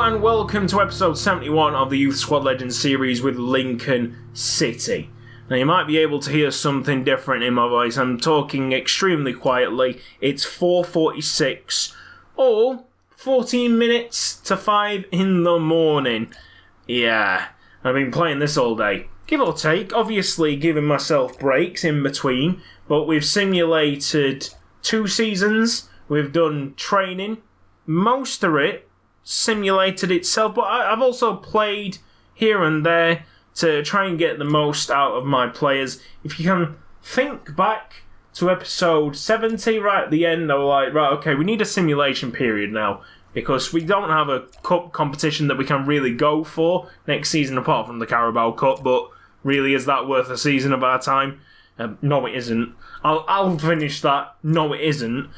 and welcome to episode 71 of the Youth Squad Legends series with Lincoln City. Now you might be able to hear something different in my voice. I'm talking extremely quietly. It's 4:46 or 14 minutes to 5 in the morning. Yeah, I've been playing this all day. Give or take, obviously giving myself breaks in between, but we've simulated 2 seasons, we've done training, most of it simulated itself, but I've also played here and there to try and get the most out of my players. If you can think back to episode 70, right at the end, I was like, right, okay, we need a simulation period now, because we don't have a cup competition that we can really go for next season apart from the Carabao Cup, but really, is that worth a season of our time? No, it isn't. I'll finish that. No, it isn't.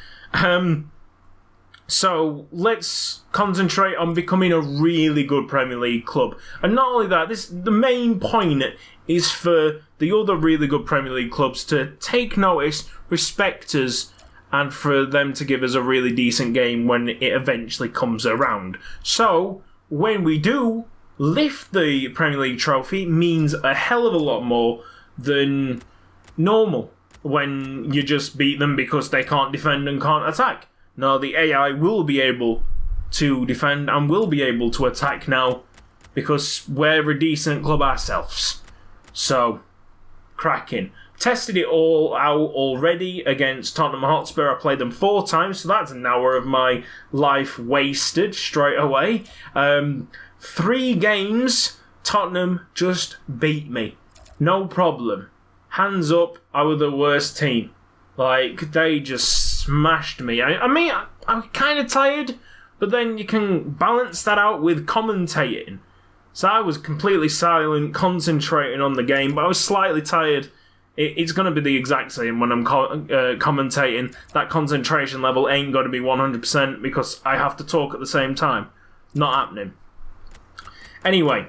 So let's concentrate on becoming a really good Premier League club. And not only that, the main point is for the other really good Premier League clubs to take notice, respect us, and for them to give us a really decent game when it eventually comes around. So, when we do lift the Premier League trophy, it means a hell of a lot more than normal when you just beat them because they can't defend and can't attack. No, the AI will be able to defend and will be able to attack now because we're a decent club ourselves. So, cracking. Tested it all out already against Tottenham Hotspur. I played them 4 times, so that's an hour of my life wasted straight away. 3 games, Tottenham just beat me. No problem. Hands up, I was the worst team. Like, they just smashed me. I mean, I'm kind of tired, but then you can balance that out with commentating. So I was completely silent, concentrating on the game, but I was slightly tired. It's going to be the exact same when I'm commentating. That concentration level ain't going to be 100% because I have to talk at the same time. Not happening. Anyway,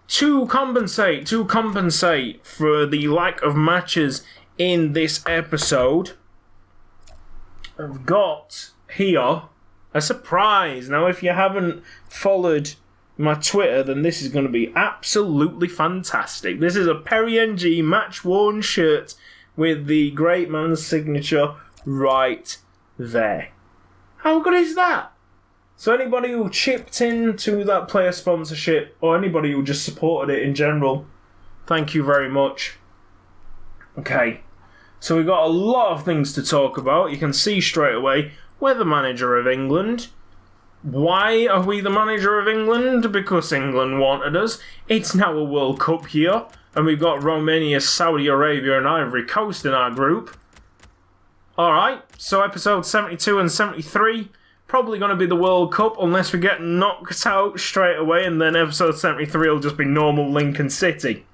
to compensate for the lack of matches in this episode, I've got here a surprise. Now, if you haven't followed my Twitter, then this is going to be absolutely fantastic. This is a Perry NG match-worn shirt with the great man's signature right there. How good is that? So anybody who chipped into that player sponsorship, or anybody who just supported it in general, thank you very much. Okay, so we've got a lot of things to talk about. You can see straight away, we're the manager of England. Why are we the manager of England? Because England wanted us. It's now a World Cup year, and we've got Romania, Saudi Arabia, and Ivory Coast in our group. Alright, so episode 72 and 73, probably going to be the World Cup, unless we get knocked out straight away, and then episode 73 will just be normal Lincoln City.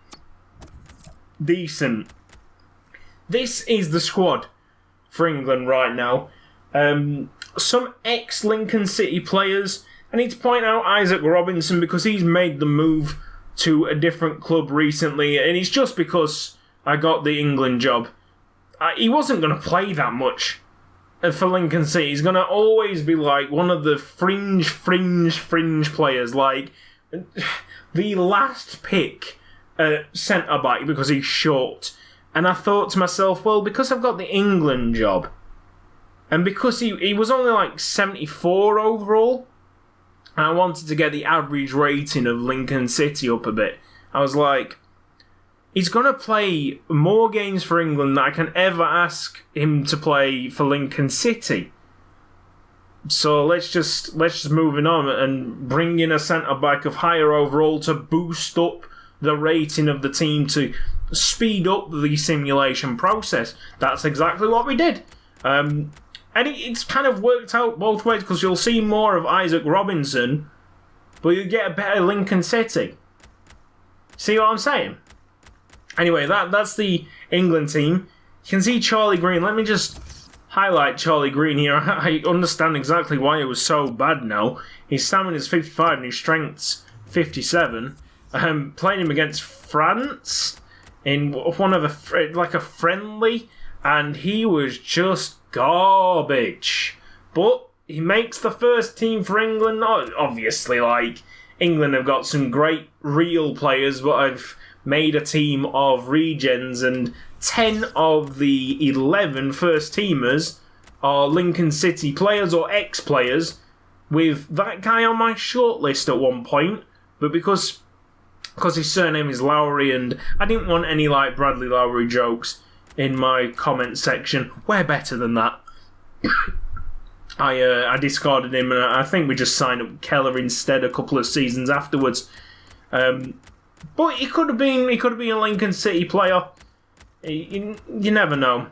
Decent. This is the squad for England right now. Some ex-Lincoln City players. I need to point out Isaac Robinson because he's made the move to a different club recently, and it's just because I got the England job. He wasn't going to play that much for Lincoln City. He's going to always be like one of the fringe players, like the last pick centre-back because he's short. And I thought to myself, well, because I've got the England job, and because he was only like 74 overall, and I wanted to get the average rating of Lincoln City up a bit, I was like, he's going to play more games for England than I can ever ask him to play for Lincoln City. So let's just move on and bring in a centre-back of higher overall to boost up the rating of the team, to speed up the simulation process. That's exactly what we did. And it's kind of worked out both ways because you'll see more of Isaac Robinson, but you get a better Lincoln City. See what I'm saying? Anyway, that's the England team. You can see Charlie Green. Let me just highlight Charlie Green here. I understand exactly why it was so bad now. His stamina is 55 and his strength's 57. Playing him against France in one of a friendly, and he was just garbage. But he makes the first team for England. Obviously, like, England have got some great real players, but I've made a team of regens, and 10 of the 11 first teamers are Lincoln City players or ex-players, with that guy on my shortlist at one point, but because his surname is Lowry, and I didn't want any like Bradley Lowry jokes in my comment section. We're better than that. I discarded him, and I think we just signed up Keller instead a couple of seasons afterwards. But he could have been a Lincoln City player. You never know.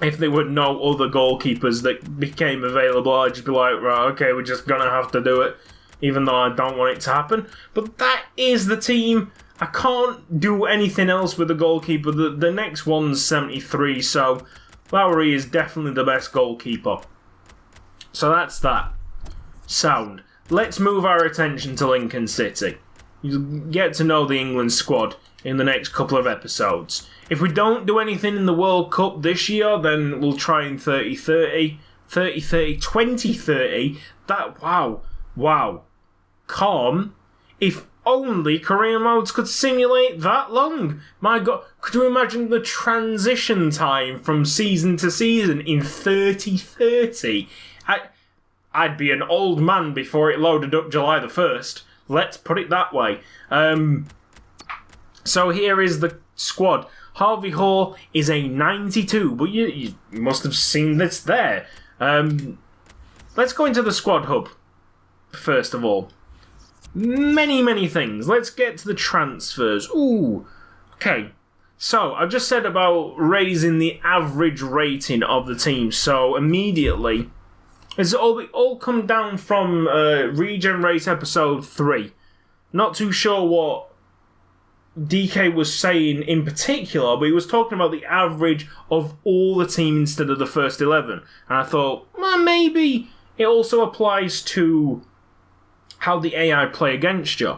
If there were no other goalkeepers that became available, I'd just be like, right, okay, we're just gonna have to do it, even though I don't want it to happen. But that is the team. I can't do anything else with the goalkeeper. The next one's 73, so Lowry is definitely the best goalkeeper. So that's that. Sound. Let's move our attention to Lincoln City. You'll get to know the England squad in the next couple of episodes. If we don't do anything in the World Cup this year, then we'll try in 30-30, 30-30, 20-30. That, wow. Calm. If only career modes could simulate that long. My God, could you imagine the transition time from season to season in 30-30? I'd be an old man before it loaded up July the 1st. Let's put it that way. So here is the squad. Harvey Hall is a 92, but you must have seen this there. Let's go into the squad hub, first of all. Many things. Let's get to the transfers. Ooh, okay. So, I've just said about raising the average rating of the team, so immediately, it's all come down from Regen Race episode 3. Not too sure what DK was saying in particular, but he was talking about the average of all the team instead of the first 11. And I thought, well, maybe it also applies to how the AI play against you.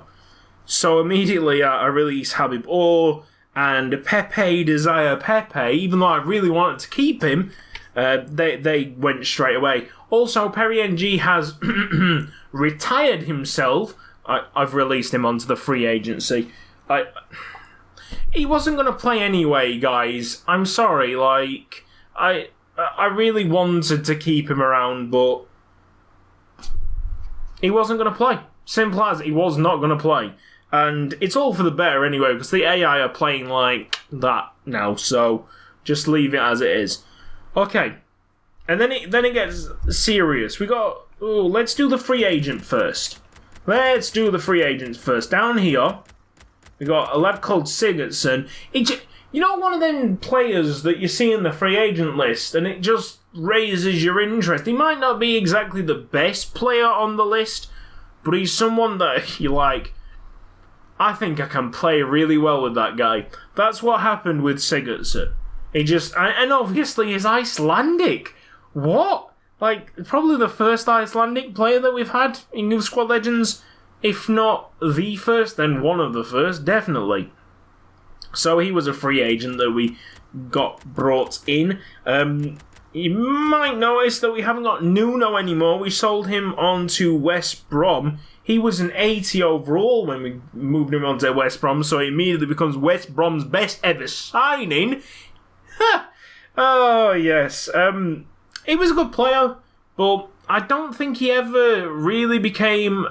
So immediately I released Habib Orr and Pepe Desire Pepe, even though I really wanted to keep him, they went straight away. Also, Perry NG has retired himself. I've released him onto the free agency. He wasn't going to play anyway, guys. I'm sorry. Like, I really wanted to keep him around, but he wasn't going to play. Simple as, he was not going to play. And it's all for the better anyway, because the AI are playing like that now, so just leave it as it is. Okay. And then it gets serious. Let's do the free agent first. Down here, we got a lad called Sigurdsson. You know, one of them players that you see in the free agent list, and it just raises your interest. He might not be exactly the best player on the list, but he's someone that you like. I think I can play really well with that guy. That's what happened with Sigurdsson. And obviously he's Icelandic. What? Like, probably the first Icelandic player that we've had in New Squad Legends. If not the first, then one of the first, definitely. So he was a free agent that we got brought in. You might notice that we haven't got Nuno anymore. We sold him on to West Brom. He was an 80 overall when we moved him on to West Brom, so he immediately becomes West Brom's best ever signing. Oh, yes. He was a good player, but I don't think he ever really became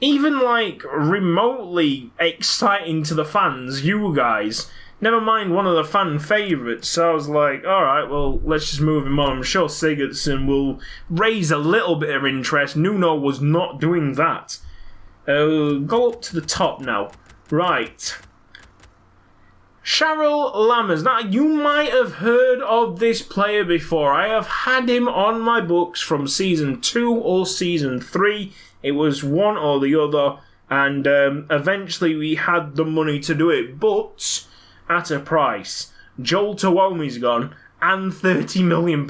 even like remotely exciting to the fans, you guys. Never mind one of the fan favourites. So I was like, alright, well, let's just move him on. I'm sure Sigurdsson will raise a little bit of interest. Nuno was not doing that. Go up to the top now. Right. Cheryl Lammers. Now, you might have heard of this player before. I have had him on my books from Season 2 or Season 3. It was one or the other. And eventually we had the money to do it. But at a price. Joel Tuomi's gone, and £30 million.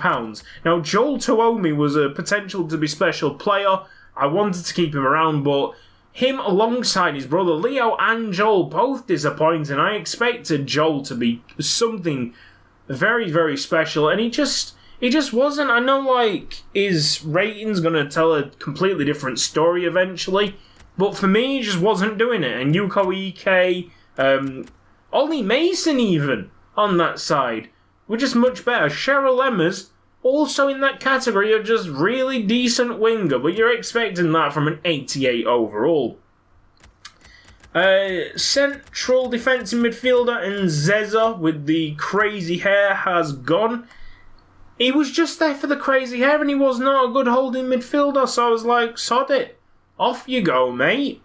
Now, Joel Tuomi was a potential to be special player. I wanted to keep him around, but him alongside his brother Leo and Joel both disappointing. I expected Joel to be something very, very special, and he just He just wasn't. I know, like, his rating's going to tell a completely different story eventually, but for me, he just wasn't doing it. And Yuko Ike, Ollie Mason even, on that side, were just much better. Cheryl Emmers, also in that category of just really decent winger, but you're expecting that from an 88 overall. Central defensive midfielder Nzeza with the crazy hair has gone. He was just there for the crazy hair and he was not a good holding midfielder, so I was like, sod it. Off you go, mate.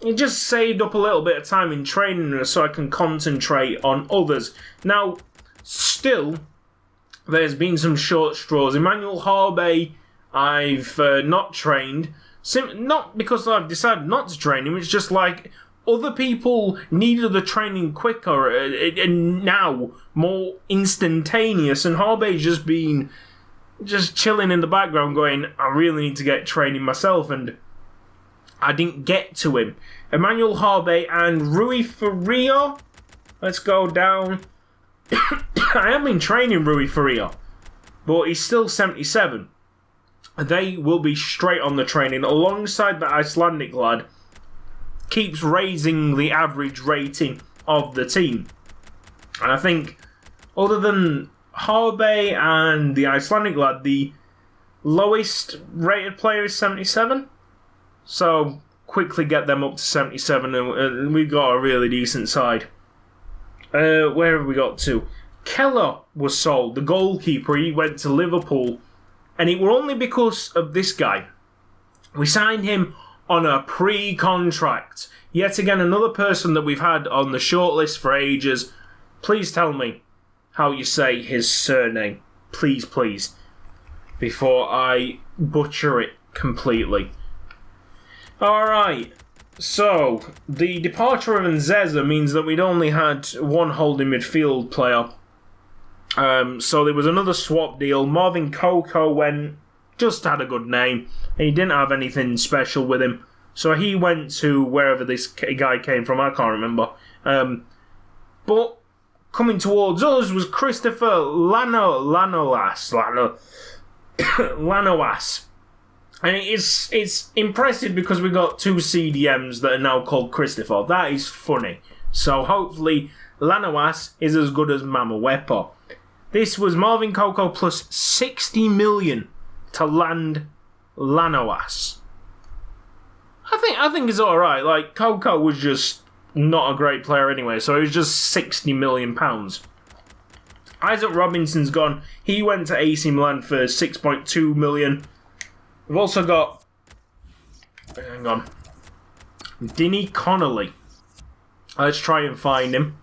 He just saved up a little bit of time in training so I can concentrate on others. Now, still, there's been some short straws. Emmanuel Harbe, I've not trained. Not because I've decided not to train him, it's just like other people needed the training quicker and now more instantaneous, and Harbe's just been just chilling in the background going, I really need to get training myself, and I didn't get to him. Emmanuel Harbe and Rui Faria. Let's go down. I have been training Rui Faria, but he's still 77. They will be straight on the training alongside the Icelandic lad. Keeps raising the average rating of the team. And I think, other than Harbe and the Icelandic lad, the lowest rated player is 77. So, quickly get them up to 77 and we've got a really decent side. Where have we got to? Keller was sold, the goalkeeper. He went to Liverpool. And it were only because of this guy. We signed him on a pre-contract. Yet again, another person that we've had on the shortlist for ages. Please tell me how you say his surname. Please, please. Before I butcher it completely. Alright. So, the departure of Nzeza means that we'd only had one holding midfield player. So there was another swap deal. Marvin Coco went, just had a good name. He didn't have anything special with him. So he went to wherever this guy came from, I can't remember. But coming towards us was Christopher Lanoas. And it's impressive because we got two CDMs that are now called Christopher. That is funny. So hopefully Lanoas is as good as Mama Wepo. This was Marvin Coco plus 60 million to land Lanoas. I think it's alright. Like, Coco was just not a great player anyway, so it was just 60 million pounds. Isaac Robinson's gone. He went to AC Milan for 6.2 million. We've also got, hang on, Dinny Connolly. Let's try and find him.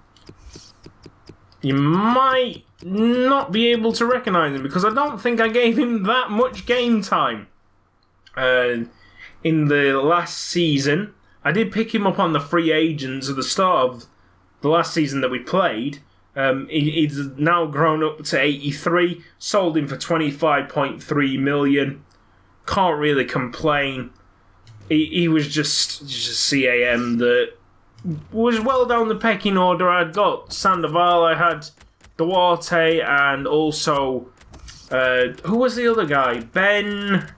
You might not be able to recognise him because I don't think I gave him that much game time. In the last season, I did pick him up on the free agents at the start of the last season that we played. He's now grown up to 83, sold him for 25.3 million. Can't really complain. He was just CAM that was well down the pecking order. I'd got Sandoval, I had Duarte, and also who was the other guy? Ben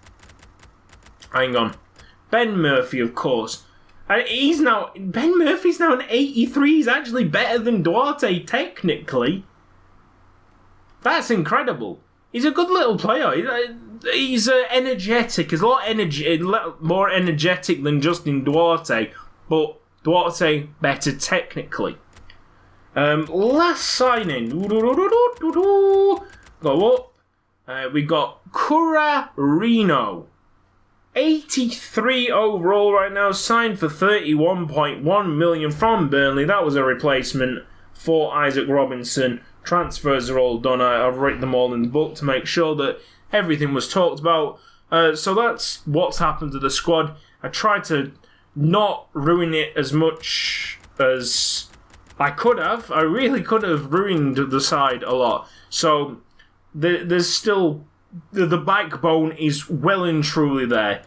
Murphy, of course. And Ben Murphy's now an 83. He's actually better than Duarte technically. That's incredible. He's a good little player. He's energetic. He's a lot more energetic than Justin Duarte, but Duarte better technically. Last signing. Go up. We got Cura Reno. 83 overall right now, signed for 31.1 million from Burnley. That was a replacement for Isaac Robinson. Transfers are all done. I've written them all in the book to make sure that everything was talked about. So that's what's happened to the squad. I tried to not ruin it as much as I could have. I really could have ruined the side a lot. So there's still... The backbone is well and truly there.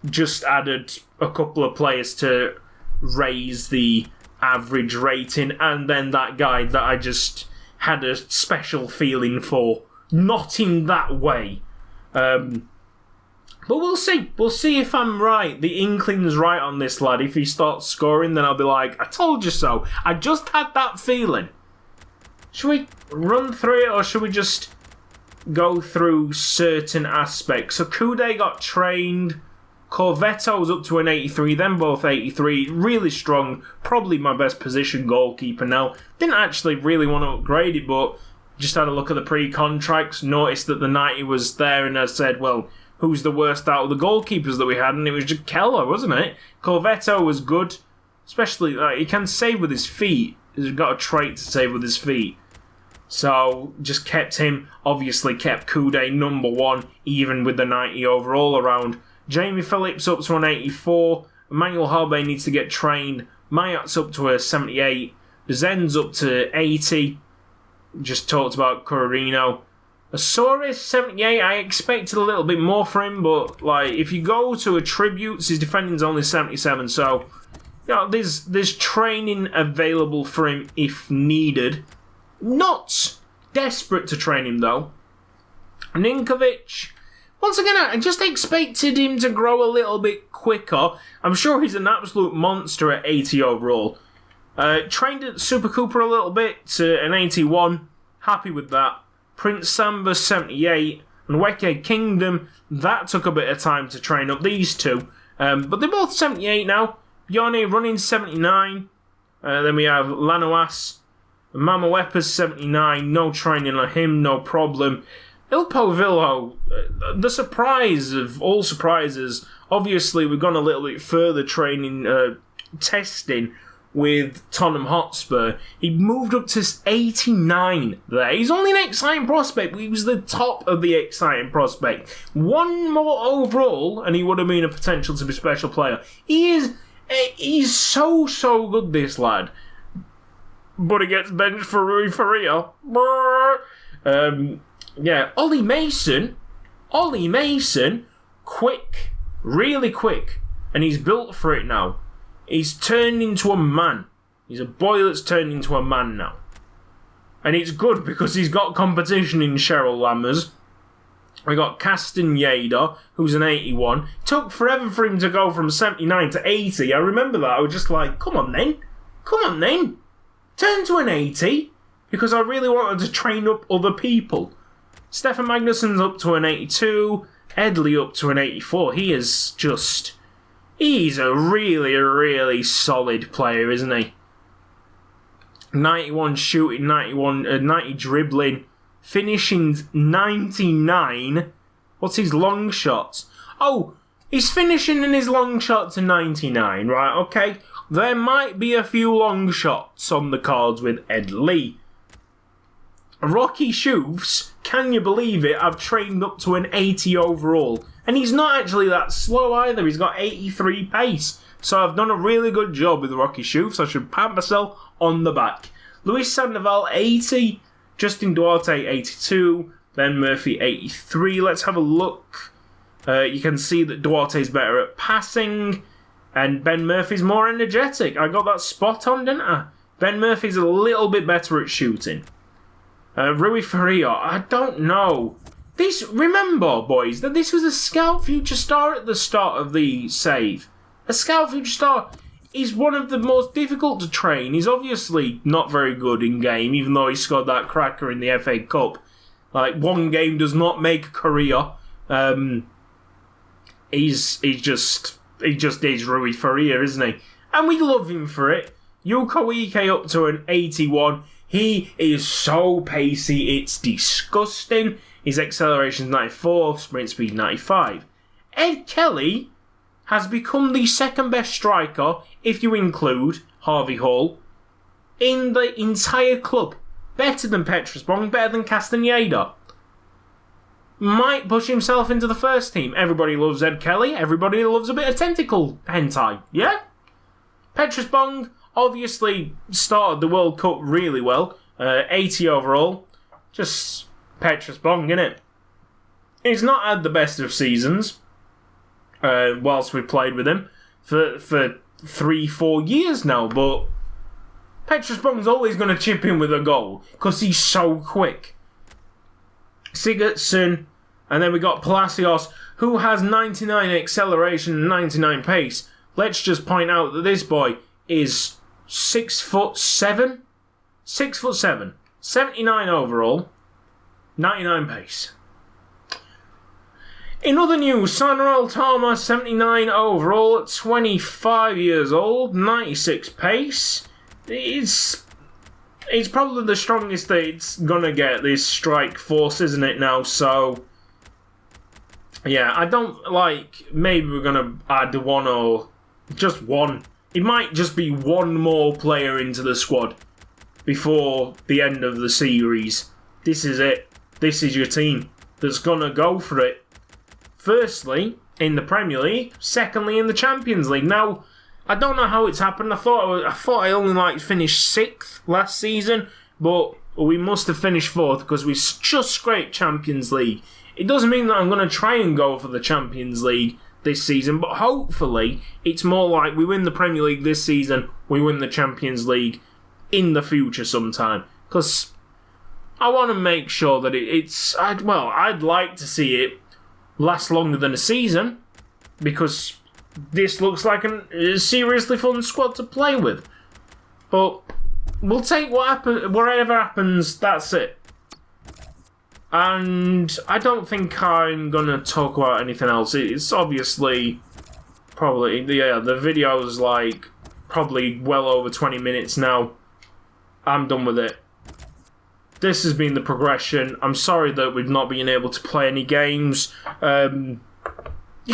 Just added a couple of players to raise the average rating, and then that guy that I just had a special feeling for not in that way. But we'll see. We'll see if I'm right. The inkling's right on this lad. If he starts scoring, then I'll be like, I told you so. I just had that feeling. Should we run through it, or should we just go through certain aspects? So Kude got trained. Corvetto was up to an 83, then both 83. Really strong. Probably my best position goalkeeper now. Didn't actually really want to upgrade it, but just had a look at the pre-contracts. Noticed that the 90 was there, and I said, well, who's the worst out of the goalkeepers that we had? And it was just Keller, wasn't it? Corvetto was good. Especially, he can save with his feet. He's got a trait to save with his feet. So, just kept him. Obviously kept Kude number 1, even with the 90 overall around. Jamie Phillips up to an 84. Emmanuel Harbe needs to get trained. Mayat's up to a 78. Zen's up to 80. Just talked about Corrino. Asores, 78. I expected a little bit more for him, but if you go to attributes, his defending's only 77. So, there's training available for him if needed. Not desperate to train him, though. Ninkovic, once again, I just expected him to grow a little bit quicker. I'm sure he's an absolute monster at 80 overall. Trained at Super Cooper a little bit to an 81. Happy with that. Prince Samba, 78. And Weke Kingdom, that took a bit of time to train up these two. But they're both 78 now. Yone running 79. Then we have Lanoas. Mama Weppers 79, no training on him, no problem. Ilpo the surprise of all surprises, obviously we've gone a little bit further training, testing with Tottenham Hotspur. He moved up to 89 there. He's only an exciting prospect, but he was the top of the exciting prospect. One more overall, and he would have been a potential to be a special player. He's so good, this lad. But he gets benched for Rui Faria. Ollie Mason, quick, really quick, and he's built for it now. He's turned into a man. He's a boy that's turned into a man now. And it's good because he's got competition in Cheryl Lammers. We got Castaneda, who's an 81. It took forever for him to go from 79 to 80. I remember that. I was just like, come on then. Turn to an 80, because I really wanted to train up other people. Stefan Magnussen's up to an 82. Edley up to an 84. He's a really, really solid player, isn't he? 91 shooting, 90 dribbling, finishing 99. What's his long shots? Oh, he's finishing in his long shot to 99, right, okay. There might be a few long shots on the cards with Ed Lee. Rocky Shoofs, can you believe it? I've trained up to an 80 overall. And he's not actually that slow either. He's got 83 pace. So I've done a really good job with Rocky Shoofs. I should pat myself on the back. Luis Sandoval, 80. Justin Duarte, 82. Ben Murphy, 83. Let's have a look. You can see that Duarte's better at passing. And Ben Murphy's more energetic. I got that spot on, didn't I? Ben Murphy's a little bit better at shooting. Rui Faria, I don't know. Remember, boys, that this was a scout future star at the start of the save. A scout future star is one of the most difficult to train. He's obviously not very good in game, even though he scored that cracker in the FA Cup. One game does not make a career. He just is Rui Faria, isn't he? And we love him for it. Yuko Ike up to an 81. He is so pacey, it's disgusting. His acceleration is 94, sprint speed 95. Ed Kelly has become the second best striker, if you include Harvey Hall, in the entire club. Better than Petrus Bong, better than Castaneda. Might push himself into the first team. Everybody loves Ed Kelly. Everybody loves a bit of tentacle hentai. Yeah? Petrus Bong obviously started the World Cup really well. 80 overall. Just Petrus Bong, innit? He's not had the best of seasons whilst we've played with him for 3-4 years now, but Petrus Bong's always going to chip in with a goal because he's so quick. Sigurdsson, and then we got Palacios, who has 99 acceleration and 99 pace. Let's just point out that this boy is 6'7", 6'7", 79 overall, 99 pace. In other news, Sanral Toma, 79 overall, 25 years old, 96 pace. It's probably the strongest that it's gonna get, this strike force, isn't it now? So, yeah, I don't maybe we're gonna add one or just one. It might just be one more player into the squad before the end of the series. This is it. This is your team that's gonna go for it. Firstly, in the Premier League. Secondly, in the Champions League. Now, I don't know how it's happened. I thought I only finished 6th last season, but we must have finished 4th because we just scraped Champions League. It doesn't mean that I'm going to try and go for the Champions League this season, but hopefully it's more like we win the Premier League this season, we win the Champions League in the future sometime. Because I want to make sure that I'd like to see it last longer than a season, because this looks like a seriously fun squad to play with. But we'll take whatever happens, that's it. And I don't think I'm going to talk about anything else. It's obviously the video is probably well over 20 minutes now. I'm done with it. This has been the progression. I'm sorry that we've not been able to play any games. You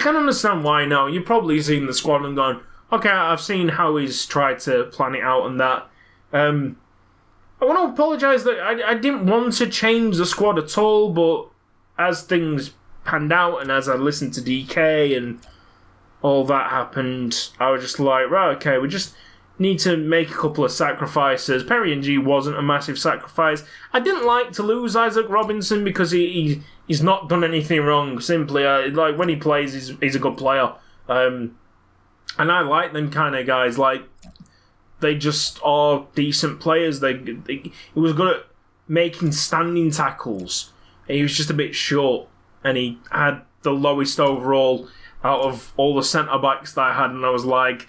can understand why now. You've probably seen the squad and gone, okay, I've seen how he's tried to plan it out and that. I want to apologise that I didn't want to change the squad at all, but as things panned out and as I listened to DK and all that happened, I was just like, right, okay, we just need to make a couple of sacrifices. Perry and G wasn't a massive sacrifice. I didn't like to lose Isaac Robinson because he's not done anything wrong. Simply, when he plays, he's a good player. And I like them kind of guys. They just are decent players. He was good at making standing tackles. He was just a bit short, and he had the lowest overall out of all the centre-backs that I had, and I was like,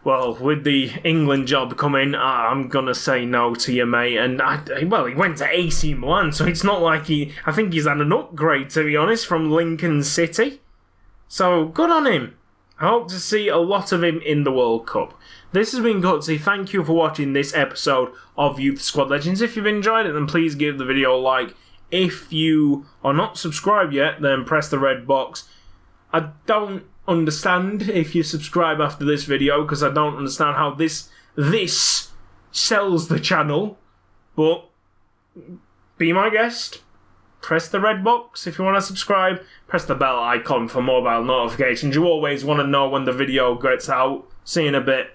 well, with the England job coming, I'm going to say no to you, mate. And, he went to AC Milan, so it's not like I think he's had an upgrade, to be honest, from Lincoln City. So, good on him. I hope to see a lot of him in the World Cup. This has been Cutzy. Thank you for watching this episode of Youth Squad Legends. If you've enjoyed it, then please give the video a like. If you are not subscribed yet, then press the red box. I don't understand if you subscribe after this video, because I don't understand how this sells the channel. But be my guest. Press the red box if you want to subscribe. Press the bell icon for mobile notifications. You always want to know when the video gets out. See you in a bit.